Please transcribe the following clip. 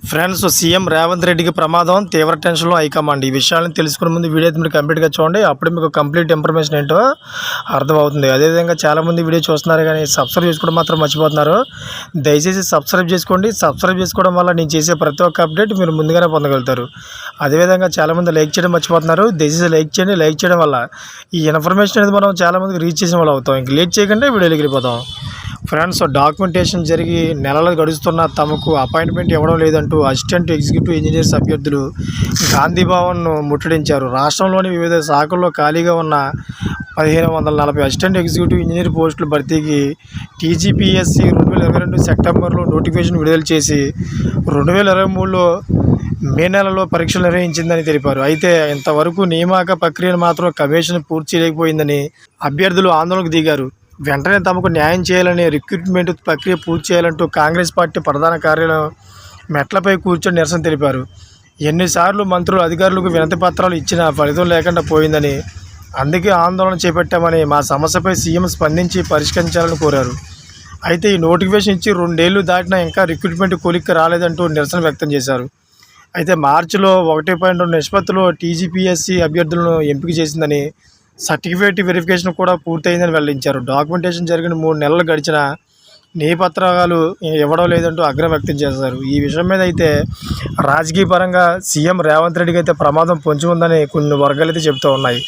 Friends, CM Revanth రెడ్డికి ప్రమాదం, తీవ్ర టెన్షన్లో హైకమాండ్. ఈ విషయాలను తెలుసుకునే ముందు వీడియో అయితే మీరు కంప్లీట్గా చూడండి. అప్పుడే మీకు కంప్లీట్ ఇన్ఫర్మేషన్ ఏంటో అర్థమవుతుంది. అదేవిధంగా చాలామంది వీడియో చూస్తున్నారు కానీ సబ్స్క్రైబ్ చేసుకోవడం మాత్రం మర్చిపోతున్నారు. దయచేసి సబ్స్క్రైబ్ చేసుకోండి. సబ్స్క్రైబ్ చేసుకోవడం వల్ల నేను చేసే ప్రతి ఒక్క అప్డేట్ మీరు ముందుగానే పొందగలుగుతారు. అదేవిధంగా చాలామంది లైక్ చేయడం మర్చిపోతున్నారు. దయచేసి లైక్ చేయండి. లైక్ చేయడం వల్ల ఈ ఇన్ఫర్మేషన్ అనేది మనం చాలామందికి రీచ్ చేసిన వాళ్ళు అవుతాం. ఇంక లేట్ చేయకుండా వీడియోకి వెళ్ళిపోతాం. ఫ్రెండ్స్, డాక్యుమెంటేషన్ జరిగి నెలలు గడుస్తున్నా తమకు అపాయింట్మెంట్ ఇవ్వడం లేదంటూ అసిస్టెంట్ ఎగ్జిక్యూటివ్ ఇంజనీర్స్ అభ్యర్థులు గాంధీ భవన్ను ముట్టడించారు. రాష్ట్రంలోని వివిధ శాఖల్లో ఖాళీగా ఉన్న 1540 అసిస్టెంట్ ఎగ్జిక్యూటివ్ ఇంజనీర్ పోస్టుల భర్తీకి టీజీపీఎస్సీ 2022 సెప్టెంబర్లో నోటిఫికేషన్ విడుదల చేసి 2023లో మే నెలలో పరీక్షలు నిర్వహించిందని తెలిపారు. అయితే ఇంతవరకు నియామక ప్రక్రియను మాత్రం కమిషన్ పూర్తి చేయలేకపోయిందని అభ్యర్థులు ఆందోళనకు దిగారు. వెంటనే తమకు న్యాయం చేయాలని, రిక్రూట్మెంట్ ప్రక్రియ పూర్తి చేయాలంటూ కాంగ్రెస్ పార్టీ ప్రధాన కార్యాలయం మెట్లపై కూర్చొని నిరసన తెలిపారు. ఎన్నిసార్లు మంత్రులు, అధికారులకు వినతి పత్రాలు ఇచ్చినా ఫలితం లేకుండా పోయిందని, అందుకే ఆందోళన చేపట్టామని, మా సమస్యపై సీఎం స్పందించి పరిష్కరించాలని కోరారు. అయితే ఈ నోటిఫికేషన్ ఇచ్చి 2 ఏళ్లు దాటినా ఇంకా రిక్రూట్మెంట్ కొలిక్కి రాలేదంటూ నిరసన వ్యక్తం చేశారు. అయితే మార్చిలో 1.2 నిష్పత్తిలో టీజీపీఎస్సీ అభ్యర్థులను ఎంపిక చేసిందని, సర్టిఫికేట్ వెరిఫికేషన్ కూడా పూర్తయిందని వెల్లడించారు. డాక్యుమెంటేషన్ జరిగిన 3 నెలలు గడిచినా పత్రాలు ఇవ్వడం లేదంటూ ఆగ్రహం వ్యక్తం చేశారు. ఈ విషయం మీద అయితే రాజకీయ పరంగా సీఎం రేవంత్ రెడ్డికి అయితే ప్రమాదం పొంచి ఉందని కొన్ని వర్గాలు అయితే చెబుతూ ఉన్నాయి.